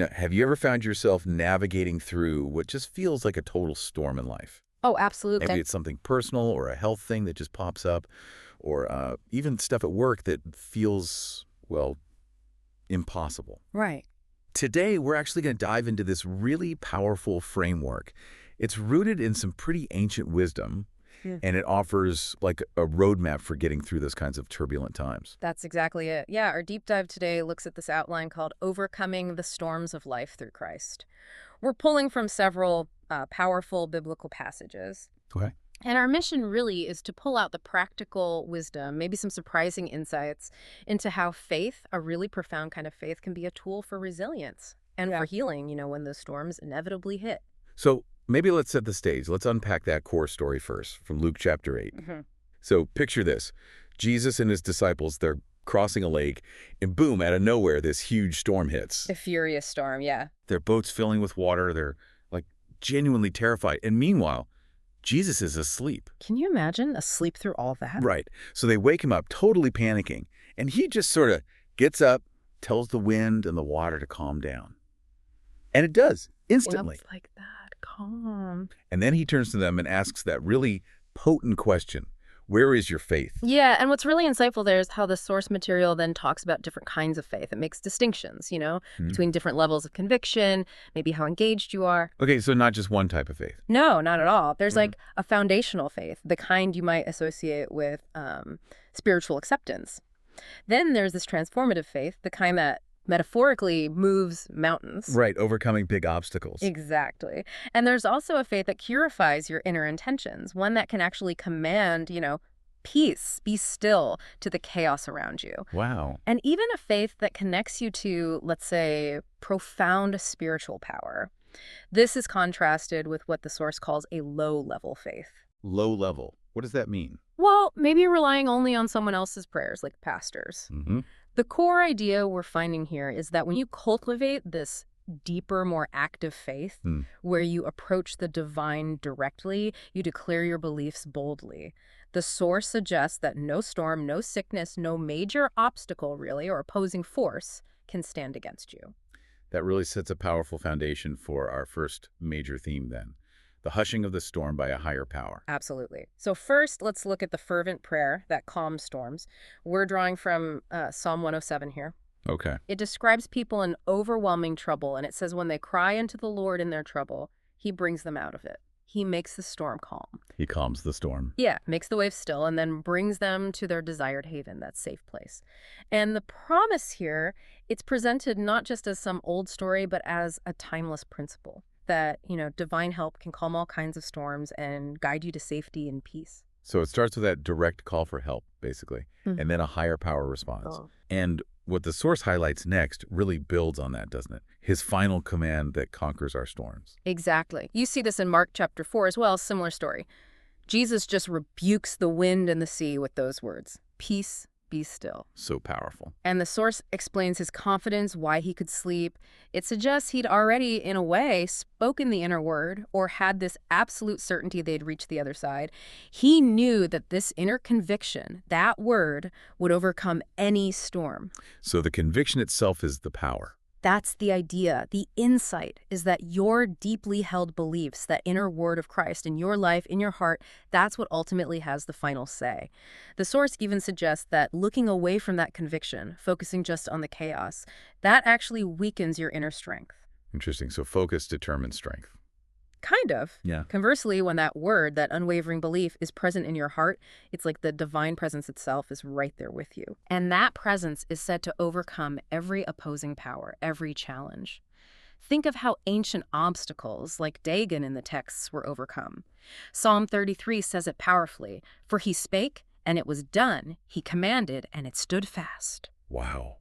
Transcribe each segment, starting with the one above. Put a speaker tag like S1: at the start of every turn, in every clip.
S1: Have you ever found yourself navigating through what just feels like a total storm in life?
S2: Oh, absolutely.
S1: Maybe it's something personal or a health thing that just pops up, or even stuff at work that feels, well, impossible.
S2: Right.
S1: Today, we're actually going to dive into this really powerful framework. It's rooted in some pretty ancient wisdom, and it offers like a roadmap for getting through those kinds of turbulent times.
S2: That's exactly it. Yeah, our deep dive today looks at this outline called Overcoming the Storms of Life Through Christ. We're pulling from several powerful biblical passages.
S1: Okay.
S2: And our mission really is to pull out the practical wisdom, maybe some surprising insights into how faith, a really profound kind of faith, can be a tool for resilience and for healing, when those storms inevitably hit.
S1: So maybe let's set the stage. Let's unpack that core story first from Luke chapter 8. So picture this. Jesus and his disciples, they're crossing a lake, and boom, out of nowhere, this huge storm hits.
S2: A furious storm, yeah.
S1: Their boat's filling with water. They're like genuinely terrified. And meanwhile, Jesus is asleep.
S2: Can you imagine asleep through all that?
S1: Right. So they wake him up totally panicking. And he just sort of gets up, tells the wind and the water to calm down. And it does, instantly.
S2: It's like that, calm.
S1: And then he turns to them and asks that really potent question. Where is your faith?
S2: Yeah, and what's really insightful there is how the source material then talks about different kinds of faith. It makes distinctions, between different levels of conviction, maybe how engaged you are.
S1: Okay, so not just one type of faith.
S2: No, not at all. There's like a foundational faith, the kind you might associate with spiritual acceptance. Then there's this transformative faith, the kind that metaphorically moves mountains.
S1: Right, overcoming big obstacles.
S2: Exactly. And there's also a faith that purifies your inner intentions, one that can actually command, peace, be still to the chaos around you.
S1: Wow.
S2: And even a faith that connects you to, let's say, profound spiritual power. This is contrasted with what the source calls a low-level faith.
S1: Low level. What does that mean?
S2: Well, maybe relying only on someone else's prayers, like pastors. The core idea we're finding here is that when you cultivate this deeper, more active faith, where you approach the divine directly, you declare your beliefs boldly. The source suggests that no storm, no sickness, no major obstacle, really, or opposing force can stand against you.
S1: That really sets a powerful foundation for our first major theme then. The hushing of the storm by a higher power.
S2: Absolutely. So first, let's look at the fervent prayer that calms storms. We're drawing from Psalm 107 here.
S1: Okay.
S2: It describes people in overwhelming trouble, and it says when they cry unto the Lord in their trouble, he brings them out of it. He makes the storm calm.
S1: He calms the storm.
S2: Yeah, makes the waves still, and then brings them to their desired haven, that safe place. And the promise here, it's presented not just as some old story, but as a timeless principle. That, divine help can calm all kinds of storms and guide you to safety and peace.
S1: So it starts with that direct call for help, basically, and then a higher power response. And what the source highlights next really builds on that, doesn't it? His final command that conquers our storms.
S2: Exactly. You see this in Mark chapter 4 as well, similar story. Jesus just rebukes the wind and the sea with those words, peace, be still.
S1: So powerful.
S2: And the source explains his confidence, why he could sleep. It suggests he'd already, in a way, spoken the inner word or had this absolute certainty they'd reach the other side. He knew that this inner conviction, that word, would overcome any storm.
S1: So the conviction itself is the power.
S2: That's the idea. The insight is that your deeply held beliefs, that inner word of Christ in your life, in your heart, that's what ultimately has the final say. The source even suggests that looking away from that conviction, focusing just on the chaos, that actually weakens your inner strength.
S1: Interesting. So focus determines strength.
S2: Kind of.
S1: Yeah.
S2: Conversely, when that word, that unwavering belief, is present in your heart, it's like the divine presence itself is right there with you. And that presence is said to overcome every opposing power, every challenge. Think of how ancient obstacles, like Dagon in the texts, were overcome. Psalm 33 says it powerfully, "For he spake, and it was done. He commanded, and it stood fast."
S1: Wow.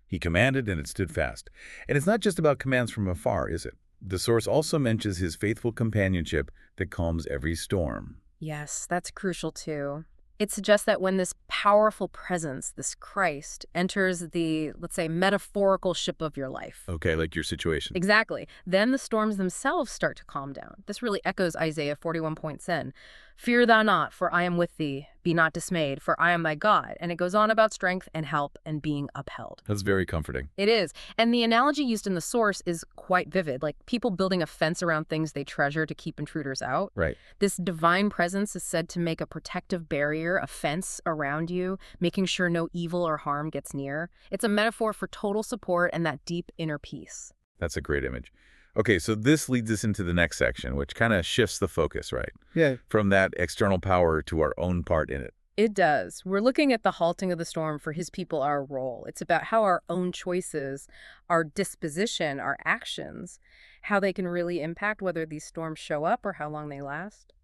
S1: He commanded, and it stood fast. And it's not just about commands from afar, is it? The source also mentions his faithful companionship that calms every storm.
S2: Yes, that's crucial too. It suggests that when this powerful presence, this Christ, enters the, let's say, metaphorical ship of your life.
S1: Okay, like your situation.
S2: Exactly. Then the storms themselves start to calm down. This really echoes Isaiah 41:10. "Fear thou not, for I am with thee. Be not dismayed, for I am thy God. And it goes on about strength and help and being upheld.
S1: That's very comforting.
S2: It is. And the analogy used in the source is quite vivid, like people building a fence around things they treasure to keep intruders out.
S1: Right.
S2: This divine presence is said to make a protective barrier, a fence around you, making sure no evil or harm gets near. It's a metaphor for total support and that deep inner peace.
S1: That's a great image. Okay, so this leads us into the next section, which kind of shifts the focus, right?
S3: Yeah.
S1: From that external power to our own part in it.
S2: It does. We're looking at the halting of the storm for his people, our role. It's about how our own choices, our disposition, our actions, how they can really impact whether these storms show up or how long they last.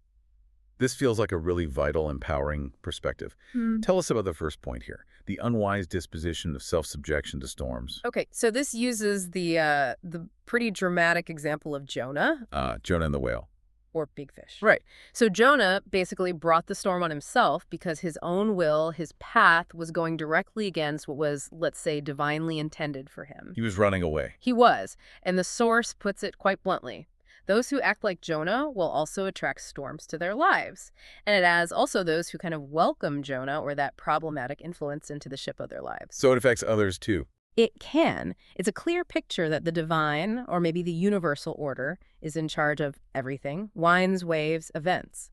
S1: This feels like a really vital, empowering perspective. Tell us about the first point here, the unwise disposition of self-subjection to storms.
S2: Okay, so this uses the pretty dramatic example of Jonah.
S1: Jonah and the whale.
S2: Or big fish. Right. So Jonah basically brought the storm on himself because his own will, his path, was going directly against what was, let's say, divinely intended for him.
S1: He was running away.
S2: He was. And the source puts it quite bluntly. Those who act like Jonah will also attract storms to their lives. And it has also those who kind of welcome Jonah or that problematic influence into the ship of their lives.
S1: So it affects others too.
S2: It can. It's a clear picture that the divine, or maybe the universal order, is in charge of everything, winds, waves, events.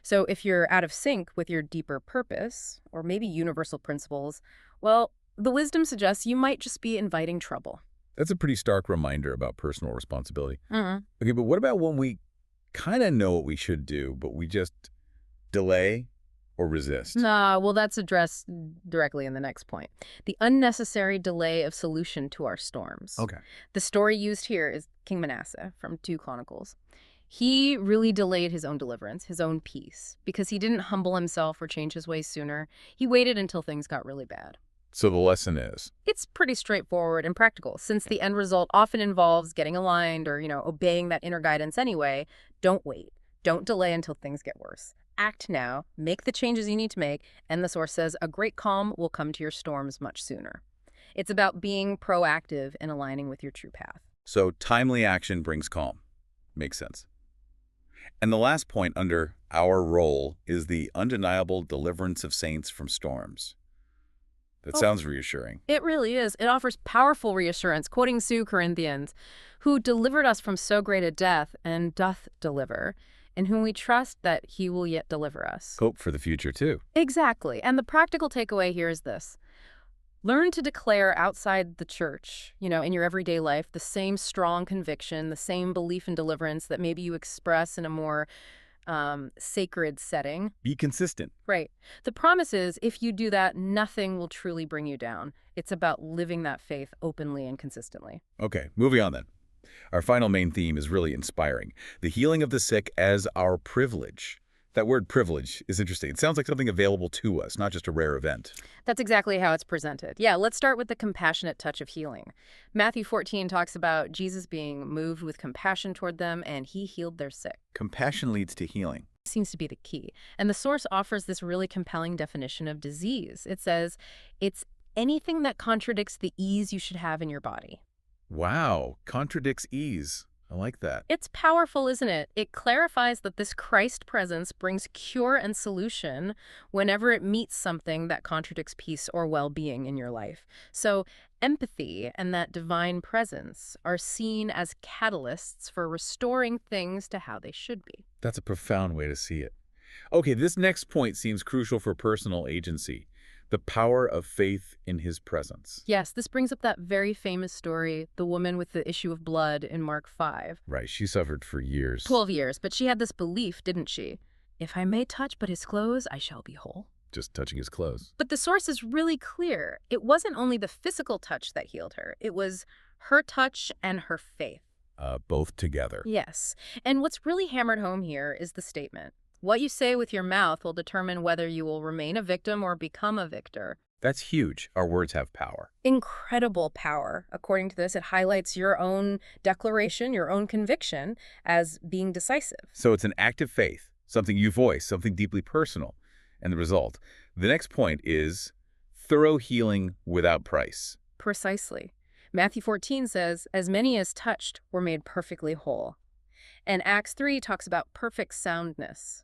S2: So if you're out of sync with your deeper purpose, or maybe universal principles, well, the wisdom suggests you might just be inviting trouble.
S1: That's a pretty stark reminder about personal responsibility.
S2: Mm-hmm.
S1: Okay, but what about when we kind of know what we should do, but we just delay or resist?
S2: Nah, well, that's addressed directly in the next point. The unnecessary delay of solution to our storms.
S1: Okay.
S2: The story used here is King Manasseh from 2 Chronicles. He really delayed his own deliverance, his own peace, because he didn't humble himself or change his ways sooner. He waited until things got really bad.
S1: So the lesson is?
S2: It's pretty straightforward and practical. Since the end result often involves getting aligned or, obeying that inner guidance anyway, don't wait. Don't delay until things get worse. Act now, make the changes you need to make, and the source says a great calm will come to your storms much sooner. It's about being proactive and aligning with your true path.
S1: So timely action brings calm. Makes sense. And the last point under our role is the undeniable deliverance of saints from storms. That sounds reassuring.
S2: It really is. It offers powerful reassurance, quoting 2 Corinthians, who delivered us from so great a death and doth deliver, in whom we trust that he will yet deliver us.
S1: Hope for the future, too.
S2: Exactly. And the practical takeaway here is this. Learn to declare outside the church, in your everyday life, the same strong conviction, the same belief in deliverance that maybe you express in a more sacred setting.
S1: Be consistent.
S2: Right. The promise is, if you do that, nothing will truly bring you down. It's about living that faith openly and consistently.
S1: Okay, moving on then. Our final main theme is really inspiring. The healing of the sick as our privilege. That word privilege is interesting. It sounds like something available to us, not just a rare event.
S2: That's exactly how it's presented. Yeah, let's start with the compassionate touch of healing. Matthew 14 talks about Jesus being moved with compassion toward them, and he healed their sick.
S1: Compassion leads to healing.
S2: Seems to be the key. And the source offers this really compelling definition of disease. It says, it's anything that contradicts the ease you should have in your body.
S1: Wow, contradicts ease. I like that.
S2: It's powerful, isn't it? It clarifies that this Christ presence brings cure and solution whenever it meets something that contradicts peace or well-being in your life. So empathy and that divine presence are seen as catalysts for restoring things to how they should be.
S1: That's a profound way to see it. Okay, this next point seems crucial for personal agency. The power of faith in his presence.
S2: Yes, this brings up that very famous story, the woman with the issue of blood in Mark 5.
S1: Right, she suffered for years.
S2: 12 years, but she had this belief, didn't she? If I may touch but his clothes, I shall be whole.
S1: Just touching his clothes.
S2: But the source is really clear. It wasn't only the physical touch that healed her. It was her touch and her faith.
S1: Both together.
S2: Yes. And what's really hammered home here is the statement. What you say with your mouth will determine whether you will remain a victim or become a victor.
S1: That's huge. Our words have power.
S2: Incredible power. According to this, it highlights your own declaration, your own conviction as being decisive.
S1: So it's an act of faith, something you voice, something deeply personal. And the result. The next point is thorough healing without price.
S2: Precisely. Matthew 14 says, as many as touched were made perfectly whole. And Acts 3 talks about perfect soundness.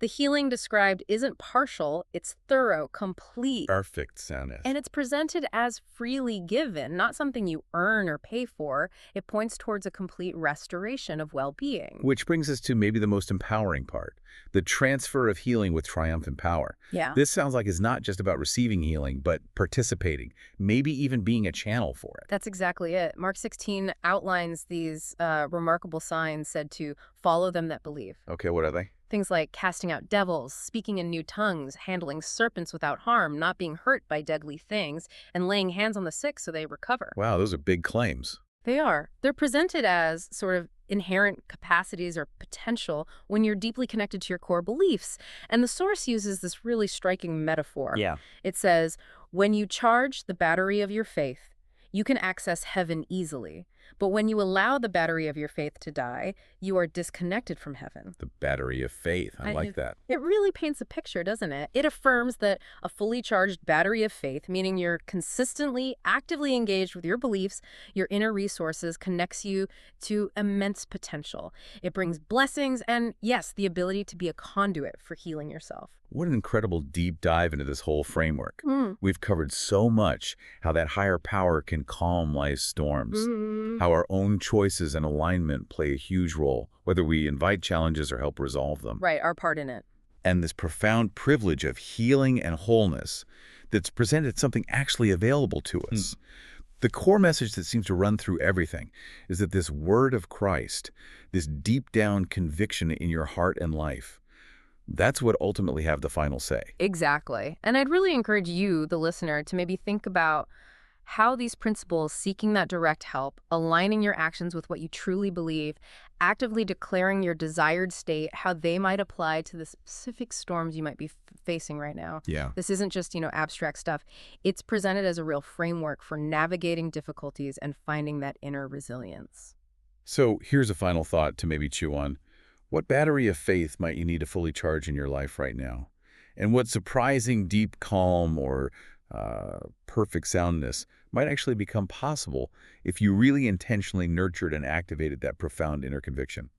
S2: The healing described isn't partial, it's thorough, complete.
S1: Perfect soundness.
S2: And it's presented as freely given, not something you earn or pay for. It points towards a complete restoration of well-being.
S1: Which brings us to maybe the most empowering part, the transfer of healing with triumphant power.
S2: Yeah.
S1: This sounds like it's not just about receiving healing, but participating, maybe even being a channel for it.
S2: That's exactly it. Mark 16 outlines these remarkable signs said to follow them that believe.
S1: Okay, what are they?
S2: Things like casting out devils, speaking in new tongues, handling serpents without harm, not being hurt by deadly things, and laying hands on the sick so they recover.
S1: Wow, those are big claims.
S2: They are. They're presented as sort of inherent capacities or potential when you're deeply connected to your core beliefs. And the source uses this really striking metaphor.
S1: Yeah.
S2: It says, when you charge the battery of your faith, you can access heaven easily. But when you allow the battery of your faith to die, you are disconnected from heaven.
S1: The battery of faith. I like that.
S2: It really paints a picture, doesn't it? It affirms that a fully charged battery of faith, meaning you're consistently, actively engaged with your beliefs, your inner resources, connects you to immense potential. It brings blessings and, yes, the ability to be a conduit for healing yourself.
S1: What an incredible deep dive into this whole framework. We've covered so much, how that higher power can calm life's storms, how our own choices and alignment play a huge role, whether we invite challenges or help resolve them.
S2: Right, our part in it.
S1: And this profound privilege of healing and wholeness that's presented something actually available to us. The core message that seems to run through everything is that this word of Christ, this deep down conviction in your heart and life, that's what ultimately have the final say.
S2: Exactly. And I'd really encourage you, the listener, to maybe think about how these principles, seeking that direct help, aligning your actions with what you truly believe, actively declaring your desired state, how they might apply to the specific storms you might be facing right now.
S1: Yeah.
S2: This isn't just, abstract stuff. It's presented as a real framework for navigating difficulties and finding that inner resilience.
S1: So here's a final thought to maybe chew on. What battery of faith might you need to fully charge in your life right now? And what surprising deep calm or perfect soundness might actually become possible if you really intentionally nurtured and activated that profound inner conviction?